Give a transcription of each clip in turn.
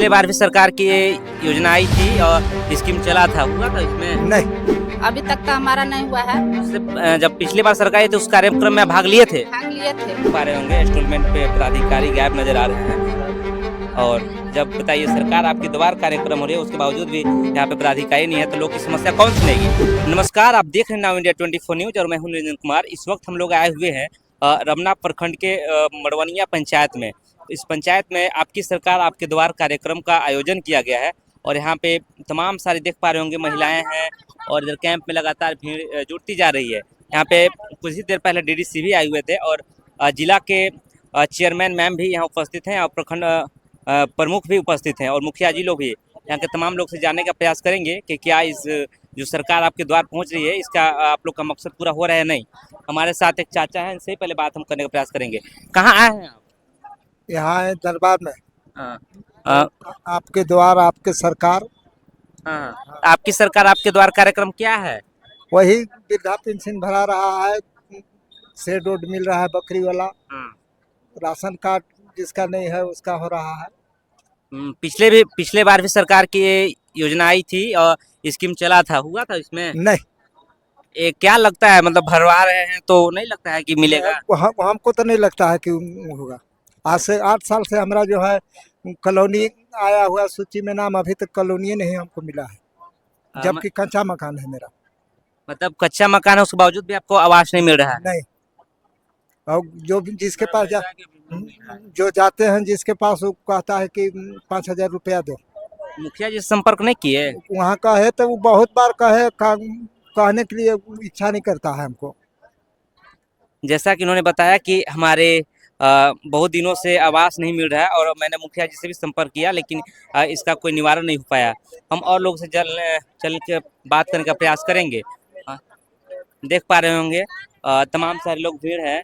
पिछले बार भी सरकार की ये योजना आई थी और स्कीम चला था, हुआ था इसमें? नहीं, अभी तक तो हमारा नहीं हुआ है। जब पिछली बार सरकार आई थी उस कार्यक्रम में भाग लिए थे? भाग लिए थे। पा रहे होंगे इंस्टॉलमेंट पे पदाधिकारी गायब नजर आ रहे हैं। और जब बताइए सरकार आपकी दोबारा कार्यक्रम हो रही है उसके बावजूद भी यहाँ पे पदाधिकारी नहीं है तो लोग की समस्या कौन सुनेगी। नमस्कार, आप देख रहे हैं नाउ इंडिया 24 न्यूज और मैं हूं निरंजन कुमार। इस वक्त हम लोग आए हुए हैं रमना प्रखंड के मड़वनिया पंचायत में। इस पंचायत में आपकी सरकार आपके द्वार कार्यक्रम का आयोजन किया गया है और यहाँ पे तमाम सारे देख पा रहे होंगे महिलाएं हैं और इधर कैंप में लगातार भीड़ जुटती जा रही है। यहाँ पे कुछ ही देर पहले डीडीसी भी आए हुए थे और जिला के चेयरमैन मैम भी यहाँ उपस्थित हैं और प्रखंड प्रमुख भी उपस्थित हैं और मुखिया जी लोग भी। यहाँ के तमाम लोग से जानने का प्रयास करेंगे कि क्या इस जो सरकार आपके द्वार पहुँच रही है इसका आप लोग का मकसद पूरा हो रहा है नहीं। हमारे साथ एक चाचा है, इनसे पहले बात हम करने का प्रयास करेंगे। कहाँ आए हैं आप? यहाँ है दरबार में। हाँ, आपके द्वार आपके सरकार, हाँ, आपकी सरकार आपके द्वार कार्यक्रम क्या है? वही वृद्धा पेंशन भरा रहा है, शेड उड मिल रहा है, बकरी वाला राशन कार्ड जिसका नहीं है उसका हो रहा है। पिछले बार भी सरकार की ये योजना आई थी और स्कीम चला था, हुआ था इसमें? नहीं, ये क्या लगता है, मतलब भरवा रहे हैं तो नहीं लगता है कि मिलेगा? हमको तो नहीं लगता है कि होगा। आज से 8 साल से हमारा जो है कॉलोनी आया हुआ सूची में नाम, अभी तक कॉलोनी नहीं हमको मिला है, जबकि कच्चा मकान है मेरा। मतलब कच्चा मकान है उसके बावजूद भी आपको आवास नहीं मिल रहा है? नहीं, और जो जिसके पास जो जाते हैं जिसके पास वो कहता है कि 5,000 रुपया दो। मुखिया जी से संपर्क नहीं किए? वहाँ का है तो वो बहुत बार कहने के लिए इच्छा नहीं करता है हमको। जैसा कि उन्होंने बताया कि हमारे बहुत दिनों से आवास नहीं मिल रहा है और मैंने मुखिया जी से भी संपर्क किया लेकिन इसका कोई निवारण नहीं हो पाया। हम और लोग से चल के बात करने का प्रयास करेंगे। देख पा रहे होंगे तमाम सारे लोग भीड़ है।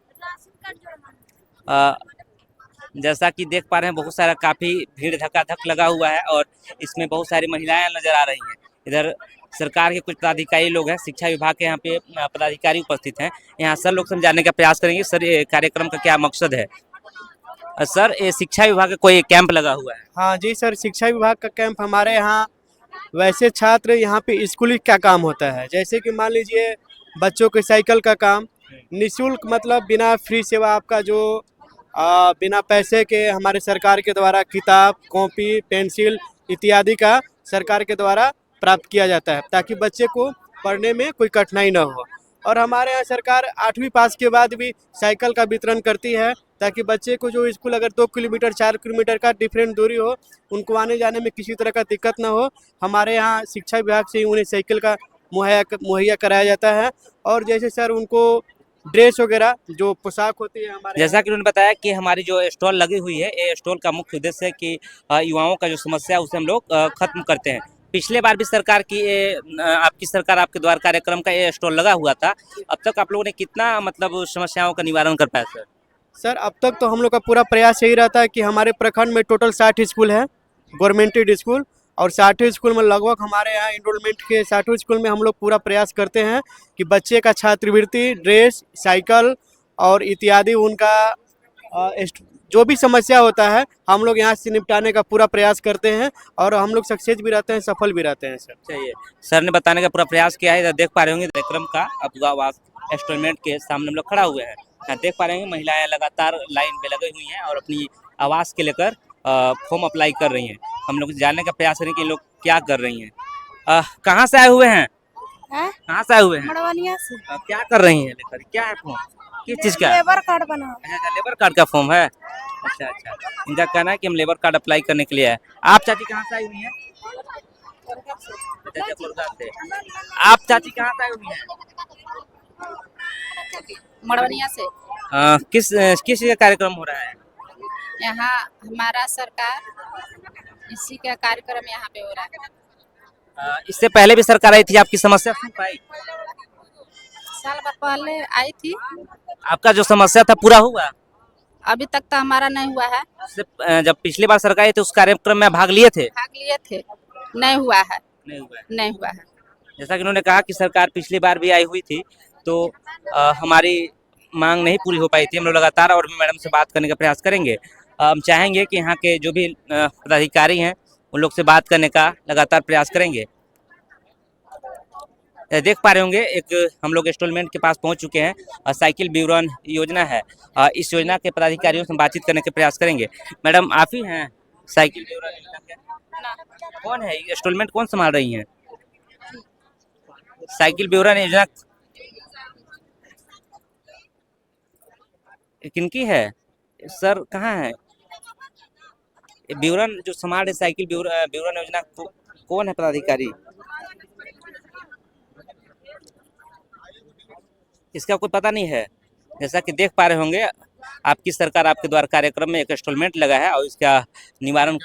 जैसा कि देख पा रहे हैं बहुत सारा काफ़ी भीड़ धक्का-धक लगा हुआ है और इसमें बहुत सारी महिलाएं नजर आ रही हैं। इधर सरकार के कुछ पदाधिकारी लोग हैं, शिक्षा विभाग के यहाँ पे पदाधिकारी उपस्थित हैं। यहाँ सर लोग समझाने का प्रयास करेंगे सर ये कार्यक्रम का क्या मकसद है। सर ये शिक्षा विभाग का कोई कैंप लगा हुआ है? हाँ जी सर, शिक्षा विभाग का कैंप हमारे यहाँ। वैसे छात्र यहाँ पे स्कूली क्या काम होता है, जैसे कि मान लीजिए बच्चों के साइकिल का काम निःशुल्क, मतलब बिना फ्री सेवा आपका जो बिना पैसे के हमारे सरकार के द्वारा किताब, कॉपी, पेंसिल इत्यादि का सरकार के द्वारा प्राप्त किया जाता है ताकि बच्चे को पढ़ने में कोई कठिनाई न हो। और हमारे यहाँ सरकार 8वीं पास के बाद भी साइकिल का वितरण करती है ताकि बच्चे को जो स्कूल अगर 2 किलोमीटर 4 किलोमीटर का डिफरेंट दूरी हो उनको आने जाने में किसी तरह का दिक्कत न हो। हमारे यहाँ शिक्षा विभाग से उन्हें साइकिल का मुहैया कराया जाता है। और जैसे सर उनको ड्रेस वगैरह जो पोशाक होती है हमारे, जैसा कि उन्होंने बताया कि हमारी जो स्टॉल लगी हुई है ये स्टॉल का मुख्य उद्देश्य है कि युवाओं का जो समस्या है उसे हम लोग खत्म करते हैं। पिछले बार भी सरकार की आपकी सरकार आपके द्वार कार्यक्रम का ये स्टॉल लगा हुआ था। अब तक आप लोगों ने कितना मतलब समस्याओं का निवारण कर पाया सर? सर अब तक तो हम लोग का पूरा प्रयास यही रहता है कि हमारे प्रखंड में टोटल 60 स्कूल है, गवर्नमेंटेड स्कूल, और 60 स्कूल में लगभग हमारे यहाँ इनरोलमेंट के 60 स्कूल में हम लोग पूरा प्रयास करते हैं कि बच्चे का छात्रवृत्ति, ड्रेस, साइकिल और इत्यादि उनका जो भी समस्या होता है हम लोग यहाँ से निपटाने का पूरा प्रयास करते हैं और हम लोग सक्सेस भी रहते हैं, सफल भी रहते हैं सर। चाहिए सर ने बताने का पूरा प्रयास किया है। इधर देख पा रहे होंगे कार्यक्रम का अब आवास इंस्टॉलमेंट के सामने हम लोग खड़ा हुए हैं। यहाँ देख पा रहे होंगे महिलाएं लगातार लाइन पे लगी हुई हैं और अपनी आवास के लेकर फॉर्म अप्लाई कर रही हैं। हम लोग जानने का प्रयास करें कि लोग क्या कर रही हैं। कहाँ से आए हुए हैं? कहाँ से आए हुए हैं? मड़वनिया से। क्या कर रही हैं लेकर? क्या है फॉर्म, किस चीज़ का? लेबर कार्ड बना। लेबर कार्ड का फॉर्म है? अच्छा अच्छा, इनका कहना है कि हम लेबर कार्ड अप्लाई करने के लिए आए। आप चाची कहाँ से आई हुई हैं? से। आप चाची कहाँ से आई हुई हैं? मड़वनिया से। किस चीज़ का कार्यक्रम हो रहा है? यहाँ हमारा सरकार इसी का कार्यक्रम यहाँ पे हो रहा है। इससे पहले भी सरकार आई थी, आपकी समस्या सुन पाई? साल भर पहले आई थी। आपका जो समस्या था पूरा हुआ? अभी तक तो हमारा नहीं हुआ है। जब पिछली बार सरकार आई थी उस कार्यक्रम में भाग लिए थे? भाग लिए थे, नहीं हुआ है। नहीं हुआ है। नहीं हुआ है। जैसा कि उन्होंने कहा कि सरकार पिछली बार भी आई हुई थी तो हमारी मांग नहीं पूरी हो पाई थी। हम लोग लगातार और भी मैडम से बात करने का प्रयास करेंगे। हम चाहेंगे कि यहाँ के जो भी पदाधिकारी हैं उन लोग से बात करने का लगातार प्रयास करेंगे। देख पा रहे होंगे एक हम लोग इंस्टॉलमेंट के पास पहुंच चुके हैं। साइकिल विवरण योजना है। इस योजना के पदाधिकारियों से बातचीत करने के प्रयास करेंगे। मैडम आप ही हैं साइकिल विवरण योजना के? कौन है इंस्टॉलमेंट कौन संभाल रही हैं? साइकिल विवरण योजना किनकी है सर? कहाँ है विवरण जो संभाल रहे साइकिल विवरण योजना कौन है पदाधिकारी? इसका कोई पता नहीं है। जैसा कि देख पा रहे होंगे आपकी सरकार आपके द्वार कार्यक्रम में एक इंस्टॉलमेंट लगा है और इसका निवारण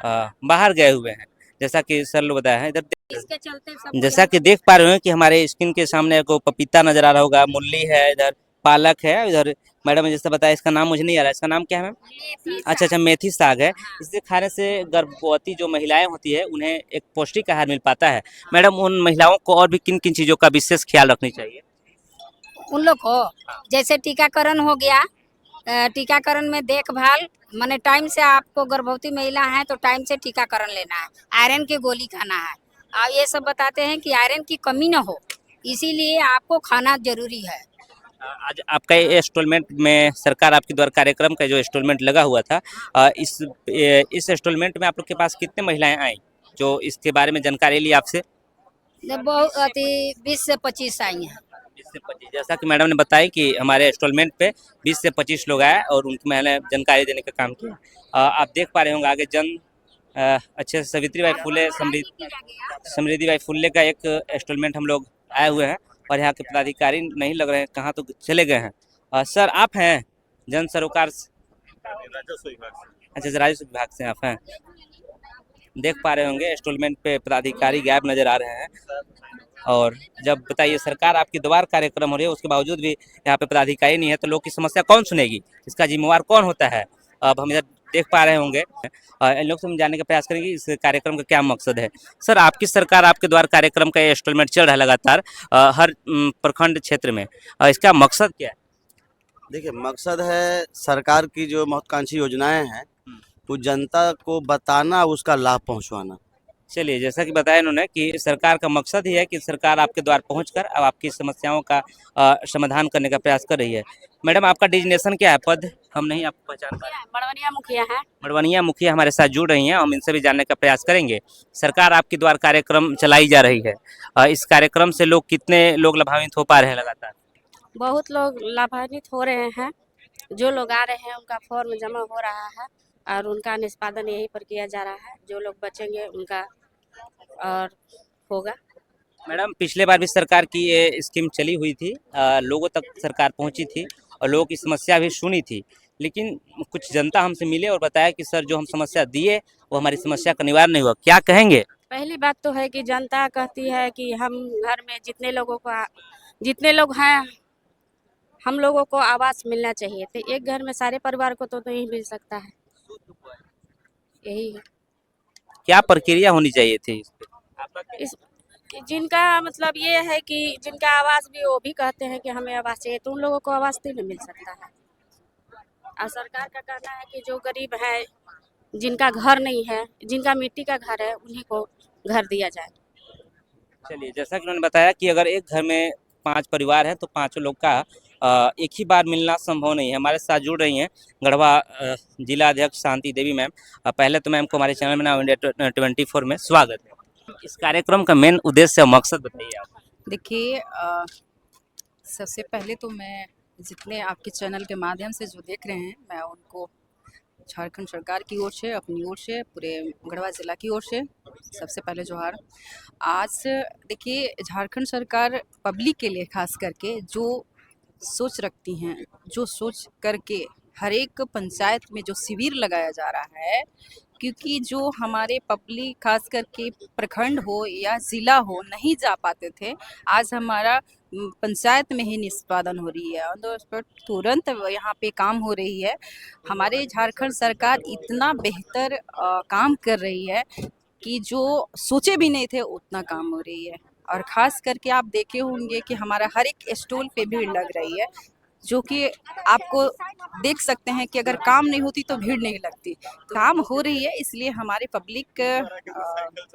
बाहर गए हुए हैं, जैसा कि सर लोग बताया है। इधर इसके चलते सब जैसा कि देख पा रहे हो कि हमारे स्क्रीन के सामने को पपीता नजर आ रहा होगा, मूली है, इधर पालक है, इधर मैडम ने जैसा बताया इसका नाम मुझे नहीं आ रहा है। इसका नाम क्या है मैम? अच्छा अच्छा, मेथी साग है। इसे खाने से गर्भवती जो महिलाएं होती है उन्हें एक पौष्टिक आहार मिल पाता है। मैडम उन महिलाओं को और भी किन किन चीजों का विशेष ख्याल रखनी चाहिए? उन लोग को जैसे टीकाकरण हो गया, टीकाकरण में देखभाल, माने टाइम से आपको गर्भवती महिला है तो टाइम से टीकाकरण लेना है, आयरन की गोली खाना है। और ये सब बताते हैं कि आयरन की कमी ना हो, इसीलिए आपको खाना जरूरी है। आज आपका ये इंस्टॉलमेंट में सरकार आपके द्वारा कार्यक्रम का जो इंस्टॉलमेंट लगा हुआ था, इस इंस्टॉलमेंट में आप लोग के पास कितने महिलाएं आई जो इसके बारे में जानकारी ली आपसे? बहुत 20 से 25 आई हैं। 20 से 25। जैसा कि मैडम ने बताया कि हमारे इंस्टॉलमेंट पे 20 से 25 लोग आए और उनकी मैंने जानकारी देने का काम किया। आप देख पा रहे होंगे आगे अच्छे से सावित्रीबाई फुले समृद्धिबाई फुले का एक इंस्टॉलमेंट हम लोग आए हुए हैं और यहाँ के पदाधिकारी नहीं लग रहे हैं, कहाँ तो चले गए हैं। सर आप हैं जन सरोकार अच्छा राजस्व विभाग से आप हैं। देख पा रहे होंगे इंस्टॉलमेंट पे पदाधिकारी गायब नजर आ रहे हैं। और जब बताइए सरकार आपकी द्वार कार्यक्रम हो रही है उसके बावजूद भी यहाँ पे पदाधिकारी नहीं है तो लोग की समस्या कौन सुनेगी? इसका जिम्मेवार कौन होता है? अब हम इधर देख पा रहे होंगे इन लोग से हम जानने का प्रयास करेंगे इस कार्यक्रम का क्या मकसद है। सर आपकी सरकार आपके द्वार कार्यक्रम का इंस्टॉलमेंट चल रहा है लगातार हर प्रखंड क्षेत्र में, इसका मकसद क्या है? देखिए मकसद है सरकार की जो महत्वाकांक्षी योजनाएं हैं वो जनता को बताना, उसका लाभ पहुंचवाना। चलिए जैसा कि बताया इन्होंने कि सरकार का मकसद ही है कि सरकार आपके द्वार पहुंचकर अब आपकी समस्याओं का समाधान करने का प्रयास कर रही है। मैडम आपका डिजिग्नेशन क्या है, पद? हम नहीं आपको पहचान पा रहे। मड़वनिया मुखिया है। मड़वनिया मुखिया हमारे साथ जुड़ रही हैं, हम इनसे भी जानने का प्रयास करेंगे। सरकार आपके द्वार कार्यक्रम चलाई जा रही है, इस कार्यक्रम से लोग कितने लोग लाभान्वित हो पा रहे हैं लगातार? बहुत लोग लाभान्वित हो रहे हैं। जो लोग आ रहे हैं उनका फॉर्म जमा हो रहा है और उनका निष्पादन यहीं पर किया जा रहा है। जो लोग बचेंगे उनका और होगा। मैडम पिछले बार भी सरकार की ये स्कीम चली हुई थी, लोगों तक सरकार पहुंची थी और लोगों की समस्या भी सुनी थी, लेकिन कुछ जनता हमसे मिले और बताया कि सर जो हम समस्या दिए वो हमारी समस्या का निवारण नहीं हुआ। क्या कहेंगे? पहली बात तो है कि जनता कहती है कि हम घर में जितने लोग हैं हम लोगों को आवास मिलना चाहिए, तो एक घर में सारे परिवार को तो नहीं मिल सकता है। यही है। क्या प्रक्रिया होनी चाहिए थी इस जिनका मतलब ये है कि जिनका आवास भी वो भी कहते हैं कि हमें आवास चाहिए, तो उन लोगों को आवास नहीं मिल सकता है। और सरकार का कहना है कि जो गरीब है, जिनका घर नहीं है, जिनका मिट्टी का घर है, उन्हीं को घर दिया जाए। चलिए जैसा कि उन्होंने बताया कि अगर एक घर में 5 परिवार हैं तो 5 लोग का एक ही बार मिलना संभव नहीं है। हमारे साथ जुड़ रही हैं गढ़वा जिला अध्यक्ष शांति देवी मैम। पहले तो मैम को हमारे चैनल में नाउ इंडिया 24 में स्वागत है। इस कार्यक्रम का मेन उद्देश्य और मकसद बताइए आप। देखिए सबसे पहले तो मैं जितने आपके चैनल के माध्यम से जो देख रहे हैं मैं उनको झारखंड सरकार की ओर से, अपनी ओर से, पूरे गढ़वा ज़िला की ओर से सबसे पहले जोहार। आज देखिए झारखंड सरकार पब्लिक के लिए खास करके जो सोच रखती हैं, जो सोच करके हर एक पंचायत में जो शिविर लगाया जा रहा है, क्योंकि जो हमारे पब्लिक खास करके प्रखंड हो या ज़िला हो नहीं जा पाते थे, आज हमारा पंचायत में ही निष्पादन हो रही है, ऑन द स्पॉट तुरंत यहाँ पे काम हो रही है। हमारे झारखंड सरकार इतना बेहतर काम कर रही है कि जो सोचे भी नहीं थे उतना काम हो रही है। और ख़ास करके आप देखे होंगे कि हमारा हर एक स्टॉल पे भीड़ लग रही है। जो कि आपको देख सकते हैं कि अगर काम नहीं होती तो भीड़ नहीं लगती। तो काम हो रही है, इसलिए हमारी पब्लिक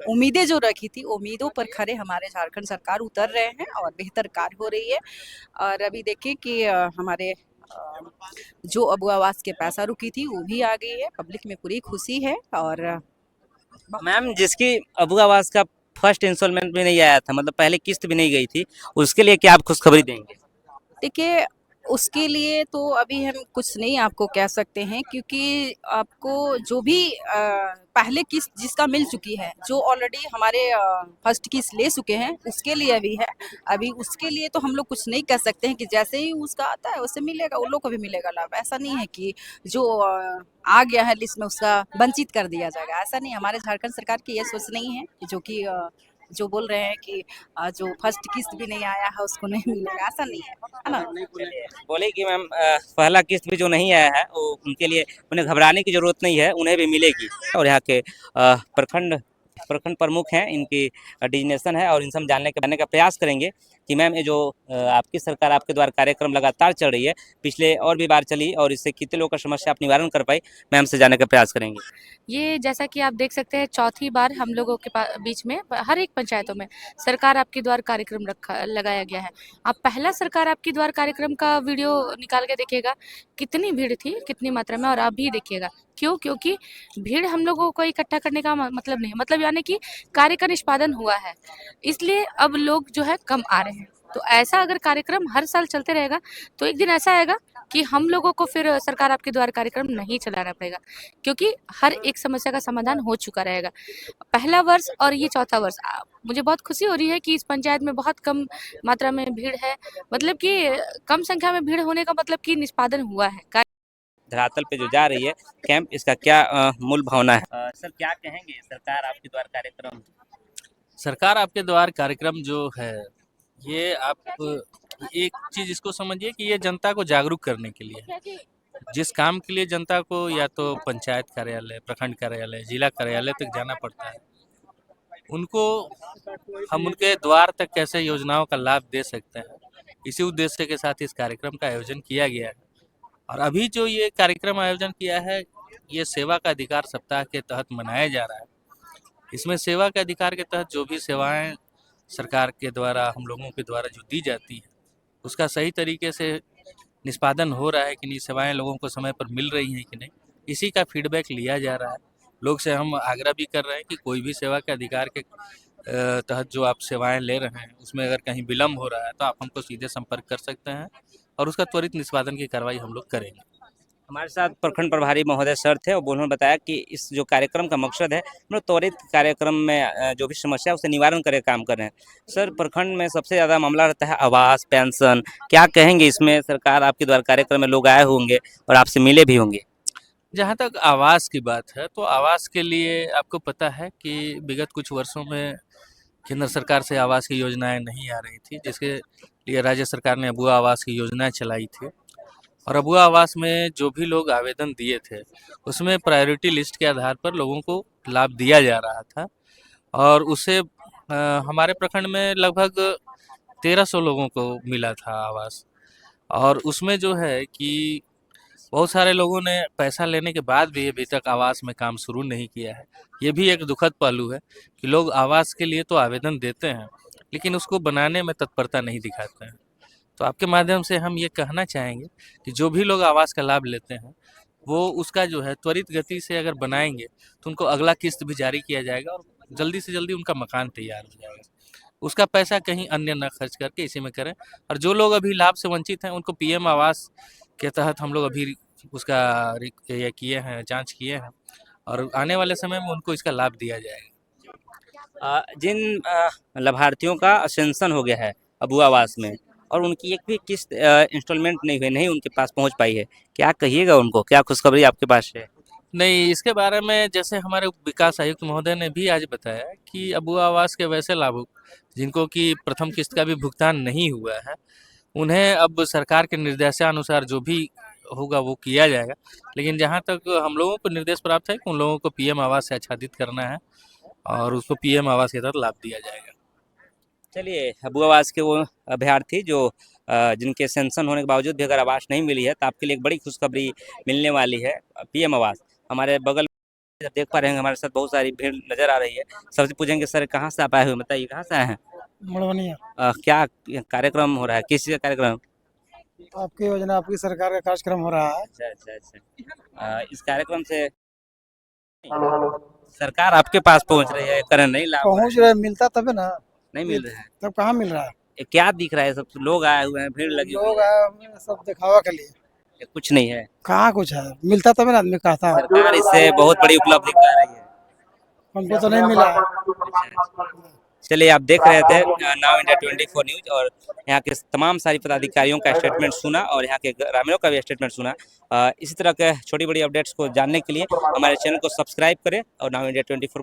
उम्मीदें जो रखी थी, उम्मीदों पर खरे हमारे झारखंड सरकार उतर रहे हैं और बेहतर कार्य हो रही है। और अभी देखिए कि हमारे जो अबू आवास के पैसा रुकी थी वो भी आ गई है, पब्लिक में पूरी खुशी है। और मैम, जिसकी अबू आवास का फर्स्ट इंस्टॉलमेंट भी नहीं आया था, मतलब पहले किस्त भी नहीं गई थी, उसके लिए क्या आप खुशखबरी देंगे? देखिए, उसके लिए तो अभी हम कुछ नहीं आपको कह सकते हैं, क्योंकि आपको जो भी पहले किस्त जिसका मिल चुकी है, जो ऑलरेडी हमारे फर्स्ट किस्त ले चुके हैं, उसके लिए अभी है। अभी उसके लिए तो हम लोग कुछ नहीं कह सकते हैं कि जैसे ही उसका आता है उससे मिलेगा, उन लोग को भी मिलेगा लाभ। ऐसा नहीं है कि जो आ गया है लिस्ट में उसका वंचित कर दिया जाएगा, ऐसा नहीं। हमारे झारखंड सरकार की ये सोच नहीं है जो कि जो बोल रहे हैं कि जो फर्स्ट किस्त भी नहीं आया है उसको नहीं मिलेगा, ऐसा नहीं है ना। बोले कि मैम, पहला किस्त भी जो नहीं आया है वो उनके लिए उन्हें घबराने की जरूरत नहीं है, उन्हें भी मिलेगी। और यहाँ के प्रखंड प्रखंड प्रमुख हैं, इनकी डिजिग्नेशन है और इनसे हम जानने का प्रयास करेंगे कि मैम, ये जो आपकी सरकार आपके द्वारा कार्यक्रम लगातार चल रही है, पिछले और भी बार चली और इससे कितने लोगों का समस्या आप निवारण कर पाई, मैम से जानने का प्रयास करेंगे। ये जैसा कि आप देख सकते हैं, चौथी बार हम लोगों के बीच में हर एक पंचायतों में सरकार आपके द्वार कार्यक्रम लगाया गया है। आप पहला सरकार आपके द्वार कार्यक्रम का वीडियो निकाल के देखिएगा, कितनी भीड़ थी, कितनी मात्रा में, और आप भी देखिएगा। क्यों? क्योंकि भीड़ हम लोगों को इकट्ठा करने का मतलब नहीं है, मतलब यानी कि कार्य का निष्पादन हुआ है, इसलिए अब लोग जो है कम आ रहे हैं। तो ऐसा अगर कार्यक्रम हर साल चलते रहेगा तो एक दिन ऐसा आएगा कि हम लोगों को फिर सरकार आपके द्वार कार्यक्रम नहीं चलाना पड़ेगा, क्योंकि हर एक समस्या का समाधान हो चुका रहेगा। पहला वर्ष और ये चौथा वर्ष, मुझे बहुत खुशी हो रही है कि इस पंचायत में बहुत कम मात्रा में भीड़ है, मतलब कि कम संख्या में भीड़ होने का मतलब कि निष्पादन हुआ है। धरातल पे जो जा रही है कैंप, इसका क्या मूल भावना है? सर, क्या कहेंगे सरकार आपके द्वार कार्यक्रम? सरकार आपके द्वार कार्यक्रम जो है, ये आप एक चीज इसको समझिए कि ये जनता को जागरूक करने के लिए है। जिस काम के लिए जनता को या तो पंचायत कार्यालय, प्रखंड कार्यालय, जिला कार्यालय तक जाना पड़ता है, उनको हम उनके द्वार तक कैसे योजनाओं का लाभ दे सकते हैं, इसी उद्देश्य के साथ इस कार्यक्रम का आयोजन किया गया है। और अभी जो ये कार्यक्रम आयोजन किया है, ये सेवा का अधिकार सप्ताह के तहत मनाया जा रहा है। इसमें सेवा के अधिकार के तहत जो भी सेवाएं सरकार के द्वारा, हम लोगों के द्वारा जो दी जाती है, उसका सही तरीके से निष्पादन हो रहा है कि नहीं, सेवाएं लोगों को समय पर मिल रही हैं कि नहीं, इसी का फीडबैक लिया जा रहा है। लोग से हम आग्रह भी कर रहे हैं कि कोई भी सेवा के अधिकार के तहत जो आप सेवाएं ले रहे हैं, उसमें अगर कहीं विलम्ब हो रहा है तो आप हमको सीधे संपर्क कर सकते हैं और उसका त्वरित निष्पादन की कार्रवाई हम लोग करेंगे। हमारे साथ प्रखंड प्रभारी महोदय सर थे और उन्होंने बताया कि इस जो कार्यक्रम का मकसद है, हम लोग त्वरित कार्यक्रम में जो भी समस्या है उससे निवारण करे काम कर रहे हैं। सर, प्रखंड में सबसे ज़्यादा मामला रहता है आवास, पेंशन, क्या कहेंगे इसमें? सरकार आपके द्वारा कार्यक्रम में लोग आए होंगे और आपसे मिले भी होंगे। जहाँ तक आवास की बात है, तो आवास के लिए आपको पता है कि विगत कुछ वर्षों में केंद्र सरकार से आवास की योजनाएं नहीं आ रही थी, जिसके लिए राज्य सरकार ने अबुआ आवास की योजनाएं चलाई थी। और अबुआ आवास में जो भी लोग आवेदन दिए थे, उसमें प्रायोरिटी लिस्ट के आधार पर लोगों को लाभ दिया जा रहा था। और उससे हमारे प्रखंड में लगभग 1300 लोगों को मिला था आवास। और उसमें जो है कि बहुत सारे लोगों ने पैसा लेने के बाद भी अभी तक आवास में काम शुरू नहीं किया है। ये भी एक दुखद पहलू है कि लोग आवास के लिए तो आवेदन देते हैं, लेकिन उसको बनाने में तत्परता नहीं दिखाते हैं। तो आपके माध्यम से हम ये कहना चाहेंगे कि जो भी लोग आवास का लाभ लेते हैं, वो उसका जो है त्वरित गति से अगर बनाएंगे तो उनको अगला किस्त भी जारी किया जाएगा और जल्दी से जल्दी उनका मकान तैयार हो जाएगा। उसका पैसा कहीं अन्य न खर्च करके इसी में करें। और जो लोग अभी लाभ से वंचित हैं, उनको पीएम आवास के तहत हम लोग अभी उसका ये किए हैं, जांच किए हैं, और आने वाले समय में उनको इसका लाभ दिया जाएगा। जिन लाभार्थियों का असेंशन हो गया है अबुआ आवास में और उनकी एक भी किस्त इंस्टॉलमेंट नहीं हुई, नहीं उनके पास पहुंच पाई है, क्या कहिएगा उनको? क्या खुशखबरी आपके पास है? नहीं, इसके बारे में जैसे हमारे विकास आयुक्त महोदय ने भी आज बताया कि अबुआ आवास के वैसे लाभुक जिनको कि प्रथम किस्त का भी भुगतान नहीं हुआ है, उन्हें अब सरकार के निर्देशानुसार जो भी होगा वो किया जाएगा। लेकिन जहाँ तक हम लोगों को निर्देश प्राप्त है कि उन लोगों को पीएम आवास से आच्छादित करना है और उसको पीएम आवास के तहत लाभ दिया जाएगा। चलिए, अबुआ आवास के वो अभ्यर्थी जो जिनके सेंक्शन होने के बावजूद भी अगर आवास नहीं मिली है तो आपके लिए एक बड़ी खुशखबरी मिलने वाली है। पीएम आवास हमारे बगल में देख पा रहे हैं, हमारे साथ बहुत सारी भीड़ नजर आ रही है। सबसे पूछेंगे सर कहाँ से आप आए हुए, बताइए कहाँ से आए हैं? मड़वनिया। क्या कार्यक्रम हो रहा है, किस चीज़ का कार्यक्रम? आपकी योजना, आपकी सरकार का कार्यक्रम हो रहा है। अच्छा अच्छा अच्छा। इस कार्यक्रम से सरकार आपके पास पहुंच रही है, करण नहीं लाभ हो रहा पहुँच रहे, मिलता तबे ना, है, नहीं मिल रहा है। तब कहाँ मिल रहा है। ये क्या दिख रहा है, सब लोग आए हुए हैं, भीड़ लगी हुई लोग है, आए हुए हैं सब दिखावा के लिए, ये कुछ नहीं है। कहाँ कुछ है, मिलता तबे ना आदमी कहता है। सरकार इससे बहुत बड़ी उपलब्धि कर रही है। हमको तो नहीं मिला है। चलिए, आप देख रहे थे नाउ इंडिया 24 न्यूज और यहाँ के तमाम सारी पदाधिकारियों का स्टेटमेंट सुना और यहाँ के ग्रामीणों का भी स्टेटमेंट सुना। इसी तरह के छोटी बड़ी अपडेट्स को जानने के लिए हमारे चैनल को सब्सक्राइब करें और नाउ इंडिया 24 को